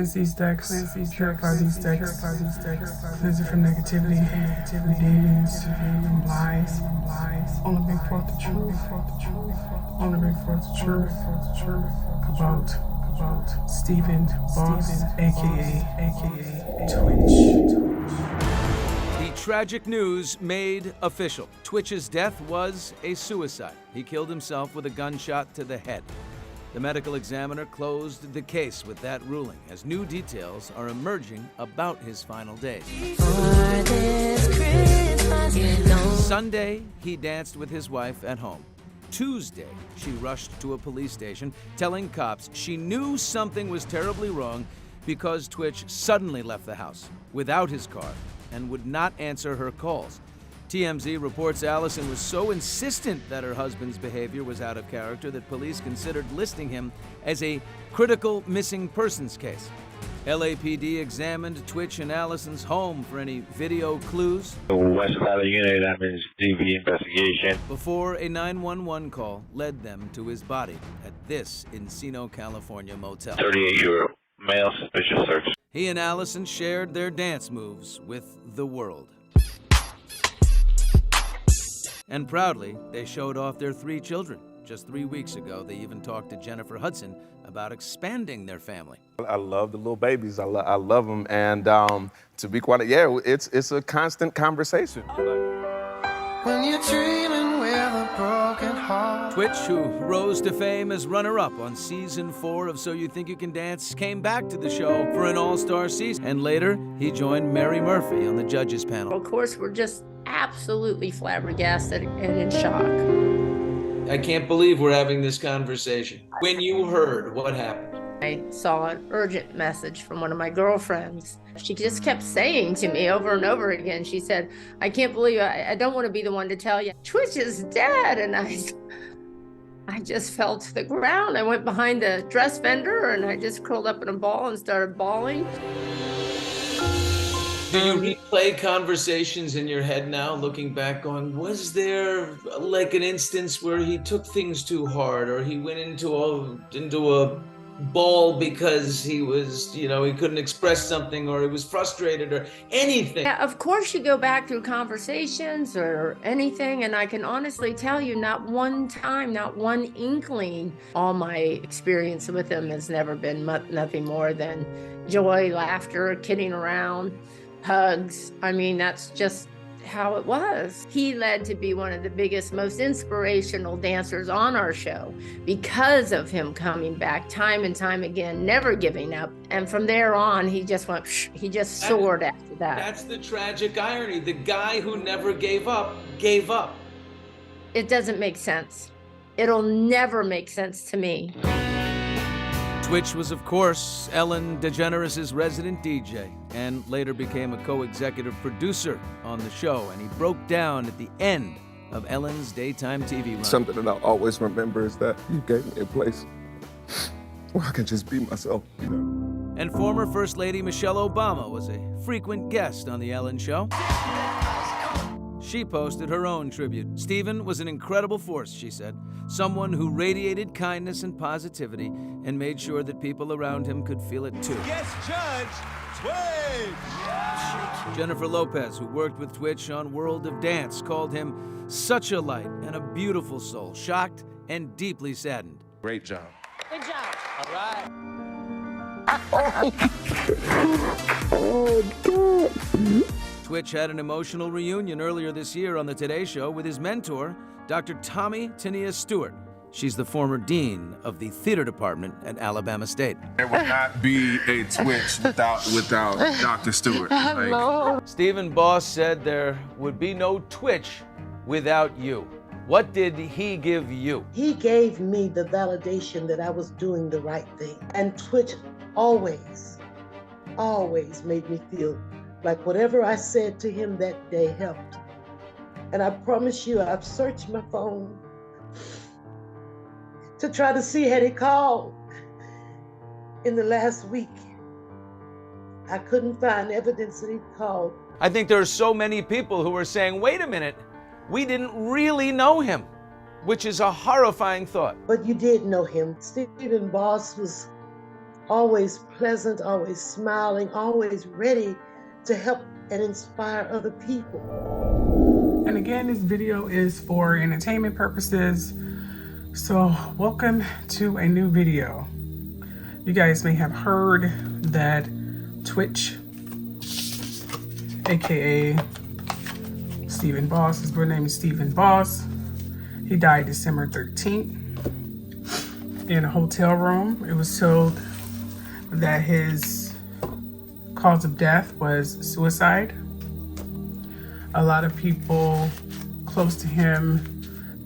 Cleanse these decks, purify these decks, cleanse it from negativity, from demons, from lies. Only bring forth the truth. Only bring forth the truth about Stephan Boss, aka Twitch. The tragic news made official. Twitch's death was a suicide. He killed himself with a gunshot to the head. The medical examiner closed the case with that ruling, as new details are emerging about his final days. Sunday, he danced with his wife at home. Tuesday, she rushed to a police station, telling cops she knew something was terribly wrong because Twitch suddenly left the house without his car and would not answer her calls. TMZ reports Allison was so insistent that her husband's behavior was out of character that police considered listing him as a critical missing persons case. LAPD examined Twitch and Allison's home for any video clues. West Valley Unit, I'm in DV investigation. Before a 911 call led them to his body at this Encino, California motel. 38-year-old male, suspicious search. He and Allison shared their dance moves with the world. And proudly, they showed off their 3 children. Just 3 weeks ago, they even talked to Jennifer Hudson about expanding their family. I love the little babies. I love them. And to be quite, it's a constant conversation. When you're dreaming with a broken heart. Twitch, who rose to fame as runner-up on season 4 of So You Think You Can Dance, came back to the show for an all-star season. And later, he joined Mary Murphy on the judges panel. Of course, we're just absolutely flabbergasted and in shock. I can't believe we're having this conversation. When you heard, what happened? I saw an urgent message from one of my girlfriends. She just kept saying to me over and over again, she said, I can't believe, I don't want to be the one to tell you, Twitch is dead. And I just fell to the ground. I went behind the dress vendor and I just curled up in a ball and started bawling. Do you replay conversations in your head now, looking back, going, was there like an instance where he took things too hard, or he went into a ball because he was, he couldn't express something, or he was frustrated, or anything? Yeah, of course you go back through conversations or anything, and I can honestly tell you not one time, not one inkling. All my experience with him has never been nothing more than joy, laughter, kidding around, hugs. I mean, that's just how it was. He led to be one of the biggest, most inspirational dancers on our show because of him coming back time and time again, never giving up. And from there on, he just went, he just soared after that. That's the tragic irony. The guy who never gave up, gave up. It doesn't make sense. It'll never make sense to me. Twitch was, of course, Ellen DeGeneres' resident DJ, and later became a co-executive producer on the show, and he broke down at the end of Ellen's daytime TV run. Something that I always remember is that you gave me a place where I can just be myself, And former First Lady Michelle Obama was a frequent guest on The Ellen Show. She posted her own tribute. Stephan was an incredible force, she said. Someone who radiated kindness and positivity and made sure that people around him could feel it too. Guest judge, Twitch! Jennifer Lopez, who worked with Twitch on World of Dance, called him such a light and a beautiful soul, shocked and deeply saddened. Great job. Good job. All right. Oh, God. Twitch had an emotional reunion earlier this year on The Today Show with his mentor, Dr. Tommy Tania Stewart. She's the former dean of the theater department at Alabama State. There would not be a Twitch without Dr. Stewart. Stephan Boss said there would be no Twitch without you. What did he give you? He gave me the validation that I was doing the right thing. And Twitch always made me feel like whatever I said to him that day helped. And I promise you, I've searched my phone to try to see had he called in the last week. I couldn't find evidence that he called. I think there are so many people who are saying, wait a minute, we didn't really know him, which is a horrifying thought. But you did know him. Stephan Boss was always pleasant, always smiling, always ready to help and inspire other people. And again, this video is for entertainment purposes. So welcome to a new video. You guys may have heard that Twitch, aka Stephen Boss, his real name is Stephen Boss. He died December 13th in a hotel room. It was told that his cause of death was suicide. A lot of people close to him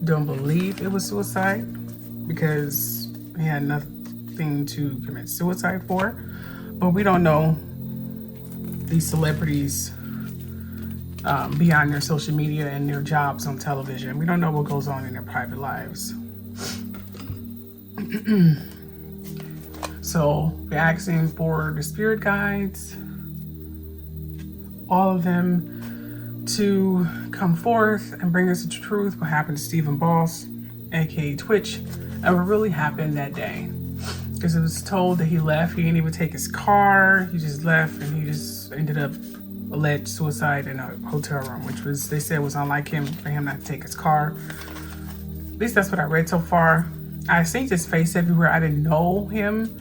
don't believe it was suicide because he had nothing to commit suicide for. But we don't know these celebrities beyond their social media and their jobs on television. We don't know what goes on in their private lives. So we're asking for the spirit guides, all of them, to come forth and bring us the truth. What happened to Stephen Boss, aka Twitch, and what really happened that day. Because it was told that he left. He didn't even take his car. He just left, and he just ended up alleged suicide in a hotel room, which was, they said, was unlike him for him not to take his car. At least that's what I read so far. I seen his face everywhere. I didn't know him.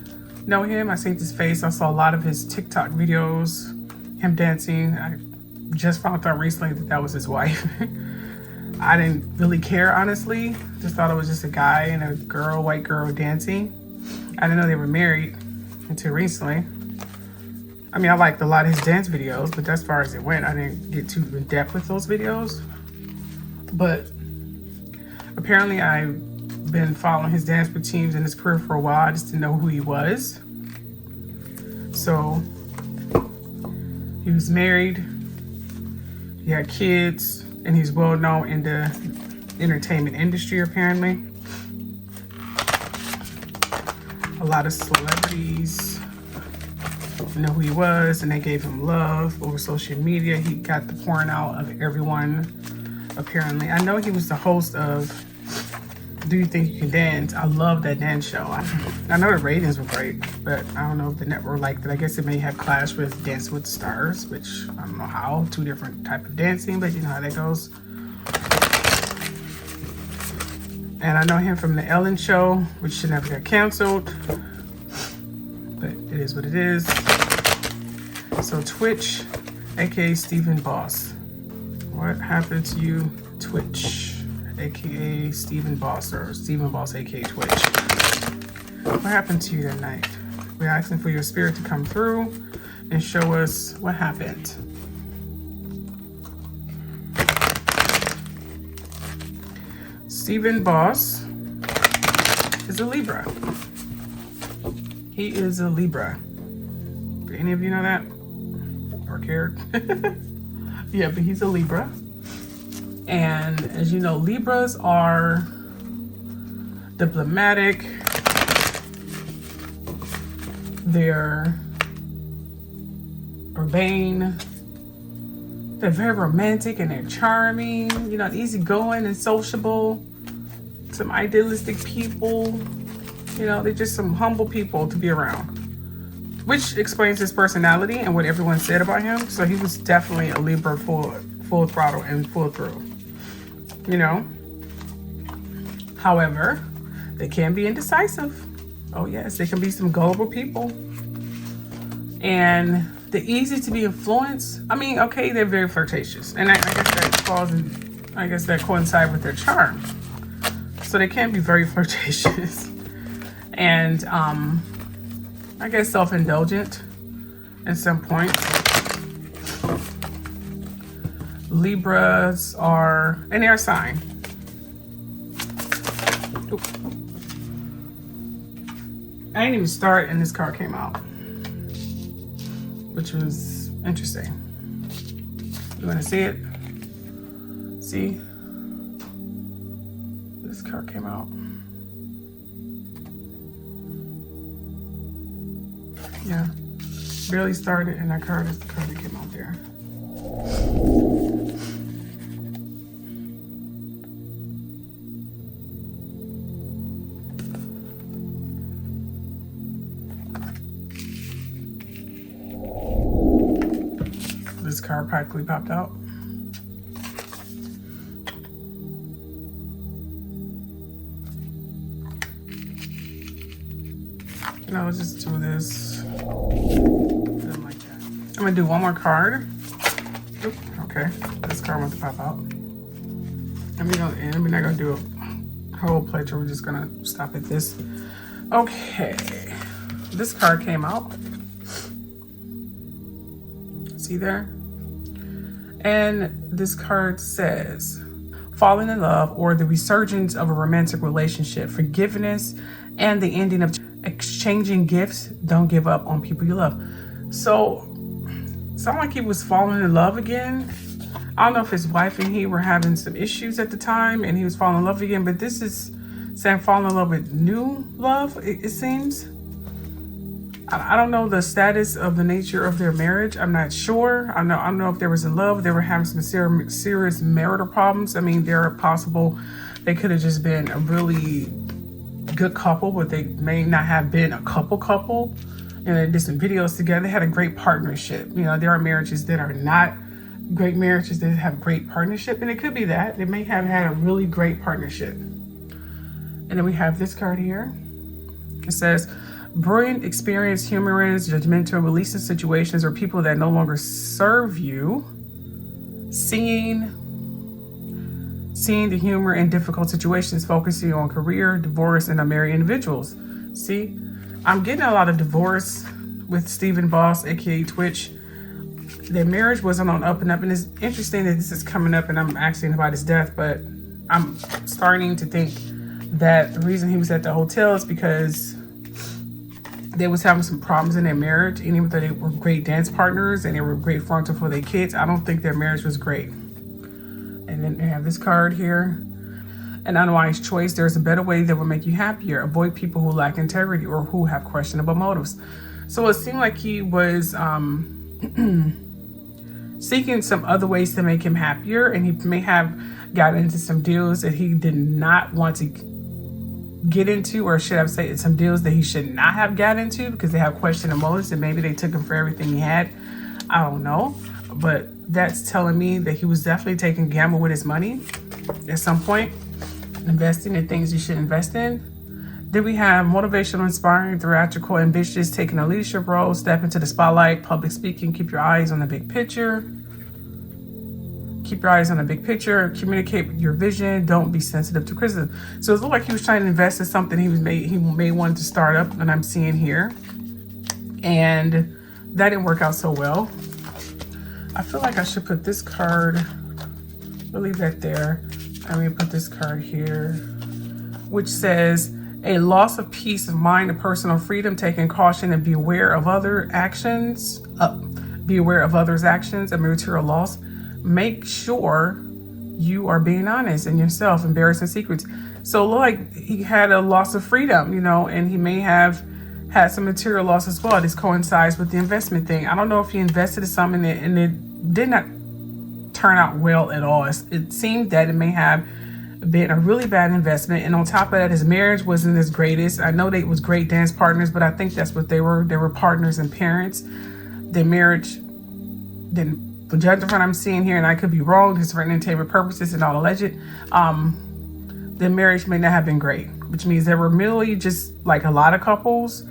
I seen his face. I saw a lot of his TikTok videos, him dancing. I just found out recently that that was his wife. I didn't really care, honestly. Just thought it was just a guy and a girl, white girl, dancing. I didn't know they were married until recently. I mean, I liked a lot of his dance videos, but as far as it went, I didn't get too in depth with those videos. But apparently I've been following his dance routines and his career for a while. I just didn't know who he was. So he was married, he had kids, and he's well known in the entertainment industry apparently. A lot of celebrities know who he was, and they gave him love over social media. He got the pouring out of everyone, apparently. I know he was the host of Do You Think You Can Dance? I love that dance show. I know the ratings were great, but I don't know if the network liked it. I guess it may have clashed with Dancing with the Stars, which I don't know how. Two different type of dancing, but you know how that goes. And I know him from the Ellen show, which should never get canceled. But it is what it is. So Twitch, aka Stephen Boss. What happened to you, Twitch, aka Stephen Boss, or Stephen Boss, aka Twitch? What happened to you that night? We're asking for your spirit to come through and show us what happened. Stephen Boss is a Libra. He is a Libra. Did any of you know that? Or cared? Yeah, but he's a Libra. And as you know, Libras are diplomatic. They're urbane. They're very romantic and they're charming. You know, easygoing and sociable. Some idealistic people. You know, they're just some humble people to be around. Which explains his personality and what everyone said about him. So he was definitely a Libra full throttle and full through. You know? However, they can be indecisive. Oh yes, they can be some gullible people. And they're easy to be influenced. I mean, okay, they're very flirtatious. And I guess that coincides with their charm. So they can be very flirtatious. And I guess self-indulgent at some point. Libras are an air sign. Oop. I didn't even start and this card came out, which was interesting. You want to see it? See? This card came out. Yeah, barely started, and that card is the card that came out there. card practically popped out. No, let's just do this. Like that. I'm gonna do one more card. Oop, okay, this card wants to pop out. And we're not gonna do a whole playthrough. We're just gonna stop at this. Okay, this card came out. See there? And this card says, falling in love or the resurgence of a romantic relationship, forgiveness, and the ending of exchanging gifts. Don't give up on people you love. So, sound like he was falling in love again. I don't know if his wife and he were having some issues at the time and he was falling in love again, but this is saying falling in love with new love, it seems. I don't know the status of the nature of their marriage. I'm not sure. I don't know if there was in love. They were having some serious marital problems. I mean, they're possible. They could have just been a really good couple, but they may not have been a couple. And they did some videos together. They had a great partnership. You know, there are marriages that are not great marriages that have great partnership, and it could be that. They may have had a really great partnership. And then we have this card here. It says, brilliant, experienced, humorous, judgmental, releasing situations or people that no longer serve you. Seeing the humor in difficult situations, focusing on career, divorce, and unmarried individuals. See, I'm getting a lot of divorce with Stephen Boss, aka Twitch. Their marriage wasn't on up and up, and it's interesting that this is coming up and I'm asking about his death, but I'm starting to think that the reason he was at the hotel is because they was having some problems in their marriage, and even though they were great dance partners and they were great frontal for their kids, I don't think their marriage was great. And then they have this card here. An unwise choice. There's a better way that will make you happier. Avoid people who lack integrity or who have questionable motives. So it seemed like he was seeking some other ways to make him happier, and he may have gotten into some deals that he did not want to get into, or should I say some deals that he should not have got into because they have questionable motives, and maybe they took him for everything he had. I don't know, but that's telling me that he was definitely taking a gamble with his money at some point, investing in things you should invest in. Then we have motivational, inspiring, theatrical, ambitious, taking a leadership role, step into the spotlight, public speaking, keep your eyes on the big picture. Keep your eyes on the big picture, communicate with your vision, don't be sensitive to criticism. So it looked like he was trying to invest in something he may want to start up, and I'm seeing here. And that didn't work out so well. I feel like I should put this card, we'll leave that there. I'm gonna put this card here, which says, a loss of peace of mind and personal freedom, taking caution and be aware of other actions, be aware of others' actions and material loss. Make sure you are being honest in yourself, embarrassing secrets. So like he had a loss of freedom, you know, and he may have had some material loss as well. This coincides with the investment thing. I don't know if he invested in something and it did not turn out well at all. It seemed that it may have been a really bad investment, and on top of that, his marriage wasn't as greatest. I know they was great dance partners, but I think that's what they were. They were partners and parents. Their marriage, then the judgment from what I'm seeing here, and I could be wrong, just for entertainment purposes and all alleged, their marriage may not have been great, which means they were merely just like a lot of couples,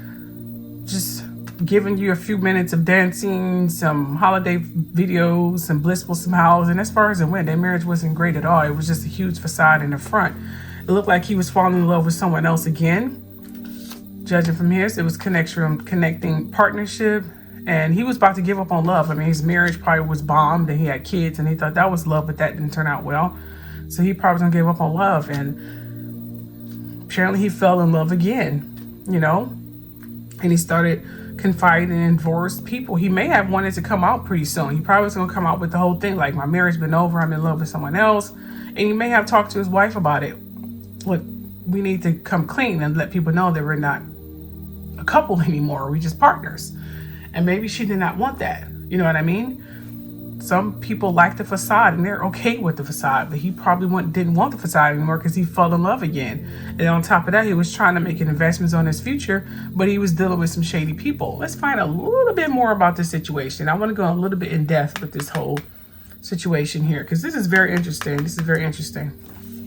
just giving you a few minutes of dancing, some holiday videos, some blissful smiles, and as far as it went, their marriage wasn't great at all. It was just a huge facade in the front. It looked like he was falling in love with someone else again. Judging from here, it was connecting partnership, and he was about to give up on love. I mean, his marriage probably was bombed, and he had kids, and he thought that was love, but that didn't turn out well. So he probably gonna give up on love, and apparently he fell in love again, you know, and he started confiding in divorced people. He may have wanted to come out pretty soon. He probably was going to come out with the whole thing like, my marriage been over, I'm in love with someone else. And he may have talked to his wife about it. Look, we need to come clean and let people know that we're not a couple anymore. We're just partners. And maybe she did not want that. You know what I mean? Some people like the facade and they're okay with the facade, but he probably didn't want the facade anymore because he fell in love again. And on top of that, he was trying to make investments on his future, but he was dealing with some shady people. Let's find a little bit more about this situation. I want to go a little bit in depth with this whole situation here because this is very interesting. This is very interesting.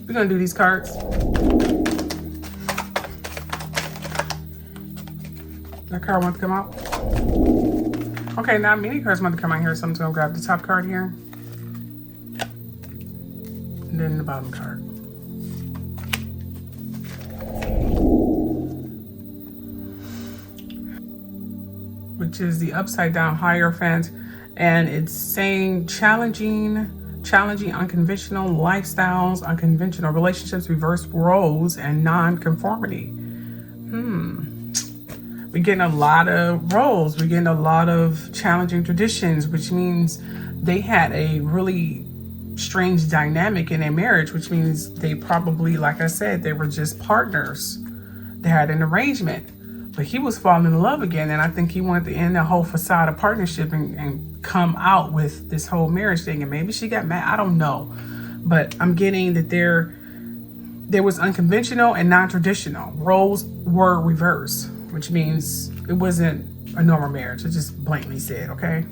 We're going to do these cards. That card wants to come out. Okay, now many cards want to come out here, so I'm just gonna grab the top card here. And then the bottom card. Which is the upside down Hierophant. And it's saying challenging unconventional lifestyles, unconventional relationships, reverse roles, and non-conformity. We're getting a lot of roles. We're getting a lot of challenging traditions, which means they had a really strange dynamic in their marriage, which means they probably, like I said, they were just partners. They had an arrangement, but he was falling in love again. And I think he wanted to end the whole facade of partnership and come out with this whole marriage thing. And maybe she got mad. I don't know. But I'm getting that there was unconventional and non-traditional. Roles were reversed, which means it wasn't a normal marriage. It just blatantly said, okay?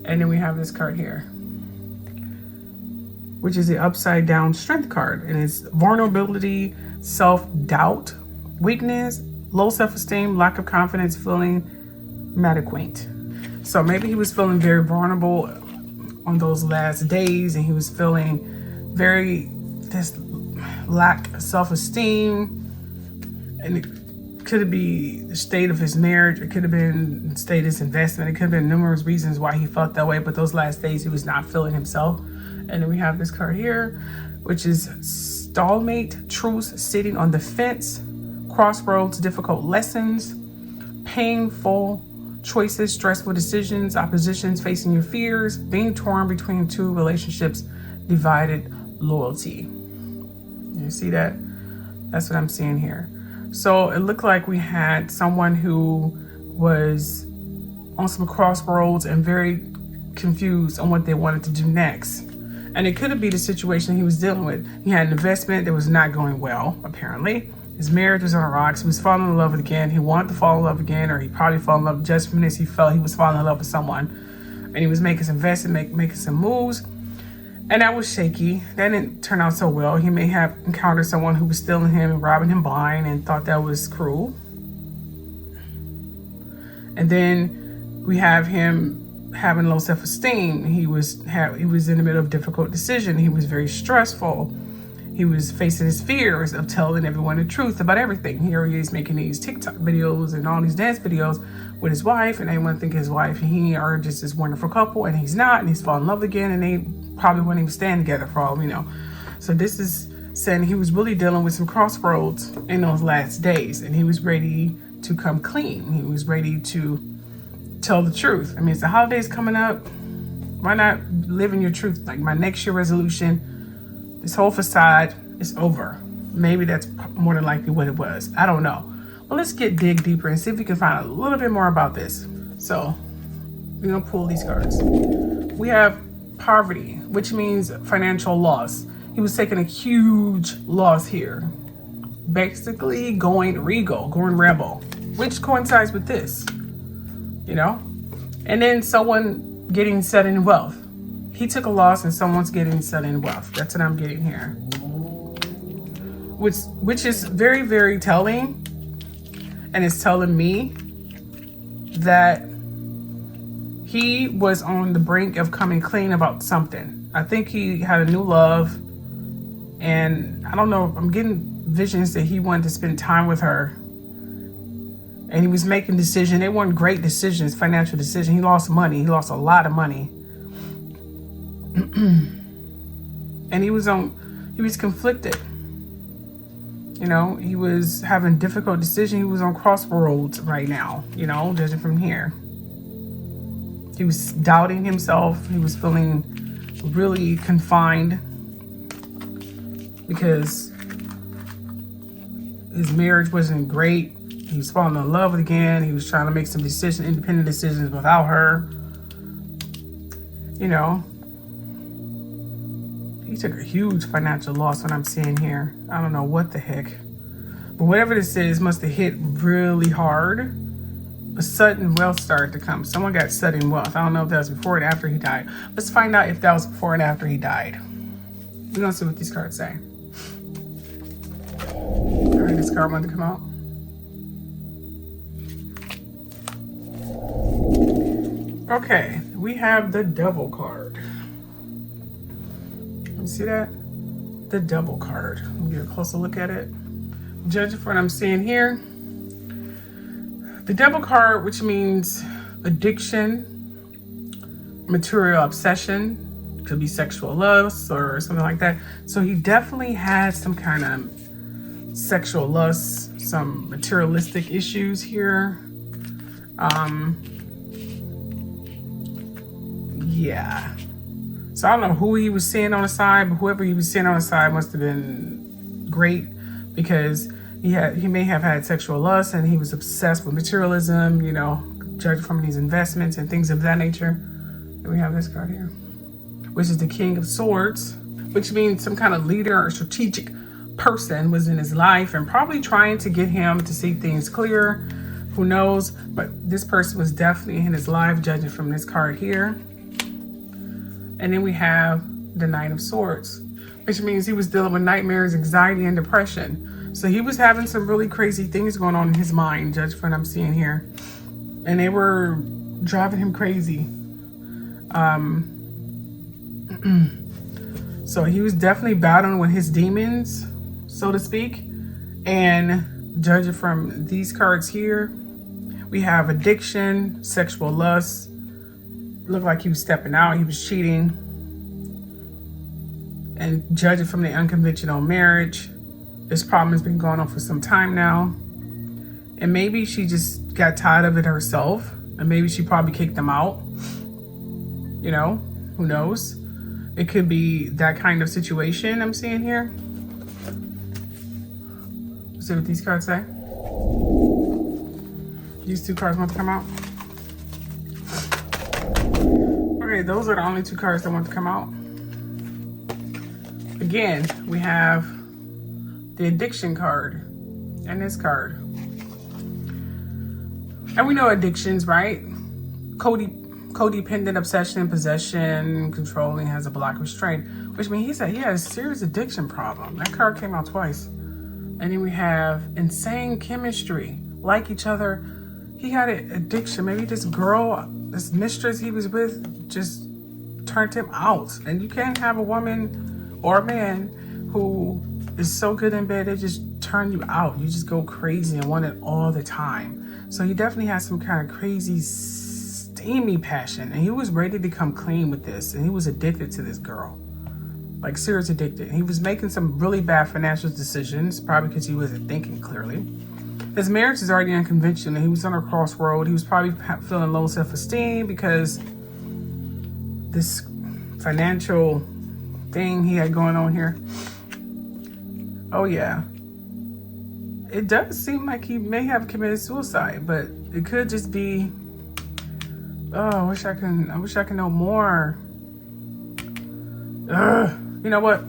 And then we have this card here, which is the upside down Strength card. And it's vulnerability, self-doubt, weakness, low self-esteem, lack of confidence, feeling inadequate. So maybe he was feeling very vulnerable on those last days, and he was feeling this lack of self-esteem, and it could be the state of his marriage. It could have been the state of his investment. It could have been numerous reasons why he felt that way, but those last days he was not feeling himself. And then we have this card here, which is stalemate, truce, sitting on the fence, crossroads, difficult lessons, painful choices, stressful decisions, oppositions, facing your fears, being torn between two relationships, divided loyalty. You see that? That's what I'm seeing here. So it looked like we had someone who was on some crossroads and very confused on what they wanted to do next. And it could have been the situation he was dealing with. He had an investment that was not going well, apparently. His marriage was on the rocks. He was falling in love again. He wanted to fall in love again, or he probably fell in love just from this. He felt he was falling in love with someone. And he was making some investment, making some moves. And that was shaky. That didn't turn out so well. He may have encountered someone who was stealing him and robbing him blind and thought that was cruel. And then we have him having low self-esteem. He was in the middle of a difficult decision. He was very stressful. He was facing his fears of telling everyone the truth about everything. Here he is making these TikTok videos and all these dance videos with his wife, and everyone think his wife and he are just this wonderful couple, and he's not, and he's fallen in love again, and they probably wouldn't even stand together for all we know. So this is saying he was really dealing with some crossroads in those last days, and he was ready to come clean. He was ready to tell the truth. I mean, it's the holidays coming up. Why not live in your truth? Like my next year resolution, this whole facade is over. Maybe that's more than likely what it was. I don't know. Well, let's dig deeper and see if we can find a little bit more about this. So we're gonna pull these cards. We have poverty, which means financial loss. He was taking a huge loss here. Basically going rebel, which coincides with this, you know? And then someone getting sudden wealth. He took a loss and someone's getting sudden wealth. That's what I'm getting here. Which is very, very telling. And it's telling me that he was on the brink of coming clean about something. I think he had a new love. And I don't know, I'm getting visions that he wanted to spend time with her. And he was making decisions. They weren't great decisions, financial decisions. He lost money. He lost a lot of money. And he was conflicted. You know, he was having difficult decisions. He was on crossroads right now, you know, judging from here. He was doubting himself. He was feeling really confined because his marriage wasn't great. He was falling in love again. He was trying to make some independent decisions without her. you know, he took a huge financial loss, what I'm seeing here. I don't know what the heck. But whatever this is must have hit really hard. A sudden wealth started to come. Someone got sudden wealth. I don't know if that was before and after he died. Let's find out if that was before and after he died. We're gonna see what these cards say. All right, this card wanted to come out. Okay, we have the Devil card. You see that? The Devil card. Let me get a closer look at it. Judging from what I'm seeing here, the Devil card, which means addiction, material obsession, could be sexual lust or something like that. So he definitely had some kind of sexual lust, some materialistic issues here. Yeah. So I don't know who he was seeing on the side, but whoever he was seeing on the side must have been great, because he may have had sexual lust and he was obsessed with materialism, you know, judged from these investments and things of that nature. And we have this card here, which is the King of Swords, which means some kind of leader or strategic person was in his life and probably trying to get him to see things clear. Who knows? But this person was definitely in his life, judging from this card here. And then we have the Knight of Swords, which means he was dealing with nightmares, anxiety, and depression. So he was having some really crazy things going on in his mind, judged from what I'm seeing here. And they were driving him crazy. So he was definitely battling with his demons, so to speak. And judging from these cards here, we have addiction, sexual lust. Looked like he was stepping out, he was cheating. And judging from the unconventional marriage, this problem has been going on for some time now. And maybe she just got tired of it herself. And maybe she probably kicked them out. You know, who knows? It could be that kind of situation I'm seeing here. Let's see what these cards say. These two cards want to come out. Okay, those are the only two cards that want to come out. Again, we have the addiction card and this card. And we know addictions, right? Codependent, obsession, possession, controlling, has a block restraint, which means he said he had a serious addiction problem. That card came out twice. And then we have insane chemistry, like each other. He had an addiction. Maybe this girl, this mistress he was with, just turned him out. And you can't have a woman or a man who is so good in bed, they just turn you out. You just go crazy and want it all the time. So he definitely has some kind of crazy, steamy passion. And he was ready to come clean with this. And he was addicted to this girl. Like, serious addicted. He was making some really bad financial decisions, probably because he wasn't thinking clearly. His marriage is already unconventional. He was on a crossroad. He was probably feeling low self-esteem because this financial thing he had going on here. Oh yeah. It does seem like he may have committed suicide, but it could just be, oh, I wish I could know more. You know what?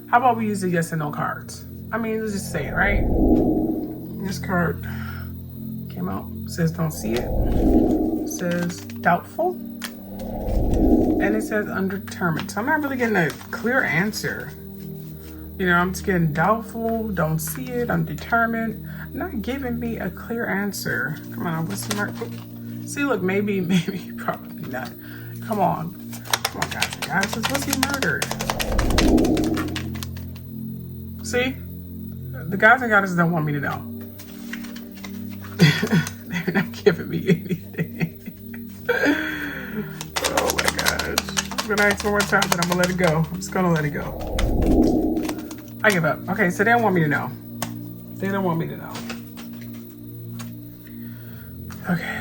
How about we use the yes and no cards? I mean, let's just say it, right? This card came out, says don't see it. It says doubtful. And it says undetermined. So I'm not really getting a clear answer. You know, I'm just getting doubtful, don't see it, undetermined. Not giving me a clear answer. Come on, what's the mark? See, look, maybe, probably not. Come on, guys. What's he murdered? See? The guys and goddesses don't want me to know. They're not giving me anything. Oh my gosh. I'm gonna ask one more time, but I'm gonna let it go. I'm just gonna let it go. I give up. Okay, so they don't want me to know. They don't want me to know. Okay.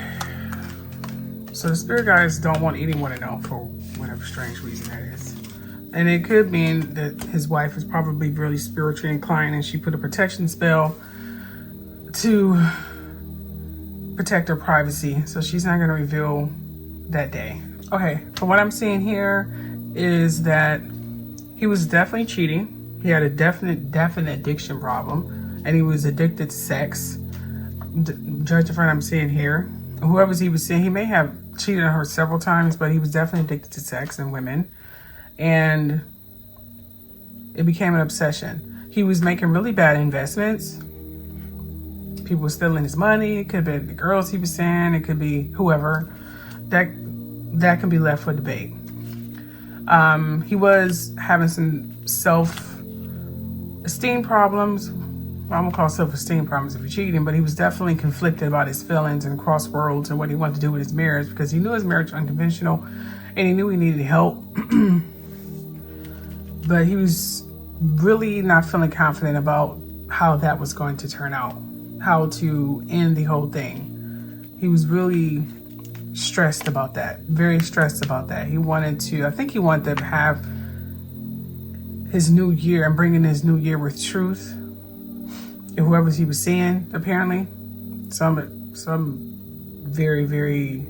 So the spirit guides don't want anyone to know for whatever strange reason that is. And it could mean that his wife is probably really spiritually inclined and she put a protection spell to protect her privacy. So she's not going to reveal that day Okay, from what I'm seeing here is that he was definitely cheating. He had a definite addiction problem, and he was addicted to sex. Judging from what I'm seeing here, whoever he was seeing, he may have cheated on her several times, but he was definitely addicted to sex and women, and it became an obsession. He was making really bad investments. People were stealing his money. It could be the girls he was seeing. It could be whoever. That can be left for debate. He was having some self-esteem problems. Well, I'm gonna call self-esteem problems if you're cheating, but he was definitely conflicted about his feelings and crossroads and what he wanted to do with his marriage, because he knew his marriage was unconventional and he knew he needed help. But he was really not feeling confident about how that was going to turn out, how to end the whole thing. He was really stressed about that, very stressed about that. I think he wanted to have his new year and bring in his new year with truth. And whoever he was seeing, apparently, some very, very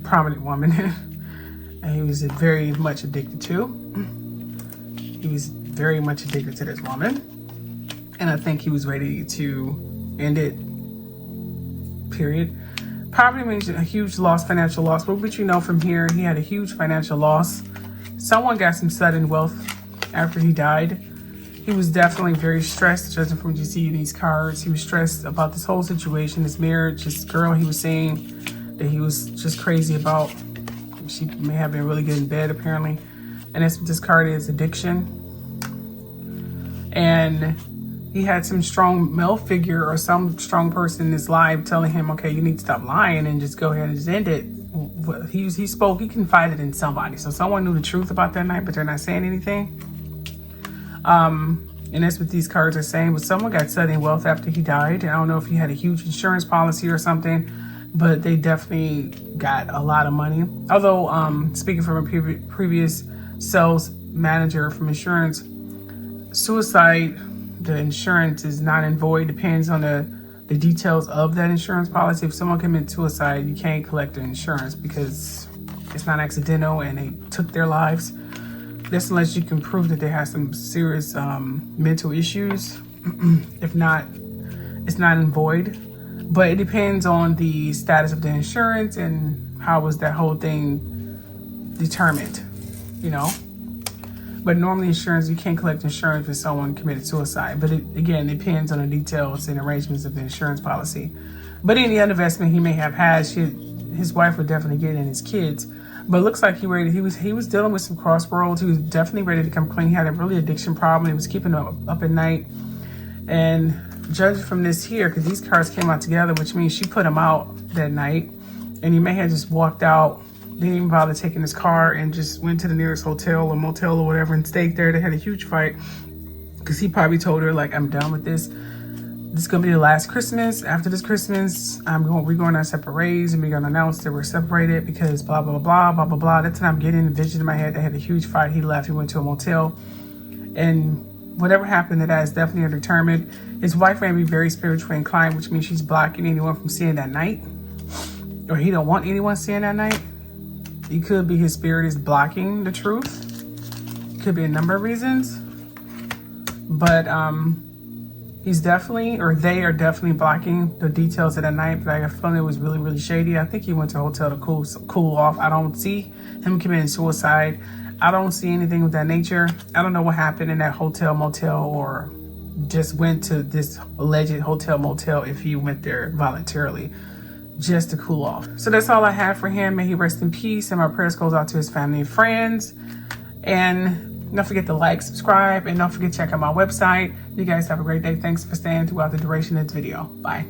prominent woman, and he was very much addicted to. He was very much addicted to this woman, and I think he was ready to end it. Period. Probably means a huge loss, financial loss. But you know from here, he had a huge financial loss. Someone got some sudden wealth after he died. He was definitely very stressed, judging from what you see these cards. He was stressed about this whole situation, his marriage, this girl he was seeing that he was just crazy about. She may have been really good in bed, apparently. And that's what this card is, addiction. And he had some strong male figure or some strong person in his life telling him, okay, you need to stop lying and just go ahead and just end it. He confided in somebody. So someone knew the truth about that night, but they're not saying anything. And that's what these cards are saying. But someone got sudden wealth after he died. I don't know if he had a huge insurance policy or something, but they definitely got a lot of money. Although, speaking from a previous sales manager from insurance, suicide, the insurance is not in void. Depends on the details of that insurance policy. If someone commits suicide, you can't collect the insurance because it's not accidental and they took their lives. This unless you can prove that they have some serious mental issues. If not, it's not in void. But it depends on the status of the insurance and how was that whole thing determined, you know. But normally insurance, you can't collect insurance if someone committed suicide. But it, again, depends on the details and arrangements of the insurance policy. But any other investment he may have had, his wife would definitely get in, his kids. But it looks like he was dealing with some crossroads. He was definitely ready to come clean. He had a really addiction problem. He was keeping up at night. And judging from this here, because these cards came out together, which means she put him out that night. And he may have just walked out, didn't even bother taking his car, and just went to the nearest hotel or motel or whatever and stayed there. They had a huge fight because he probably told her, like, I'm done with this. This is going to be the last Christmas. After this Christmas, we're going our separate ways, and we're going to announce that we're separated because blah, blah, blah, blah, blah, blah. That's what I'm getting the vision in my head. They had a huge fight. He left. He went to a motel. And whatever happened to that is definitely undetermined. His wife may be very spiritually inclined, which means she's blocking anyone from seeing that night. Or he don't want anyone seeing that night. It could be his spirit is blocking the truth. It could be a number of reasons. But he's definitely, or they are definitely blocking the details of that night. But I got a feeling it was really, really shady. I think he went to a hotel to cool off. I don't see him committing suicide. I don't see anything of that nature. I don't know what happened in that hotel, motel, or just went to this alleged hotel, motel if he went there voluntarily just to cool off. So that's all I have for him. May he rest in peace. And my prayers goes out to his family and friends. And don't forget to like, subscribe, and don't forget to check out my website. You guys have a great day. Thanks for staying throughout the duration of this video. Bye.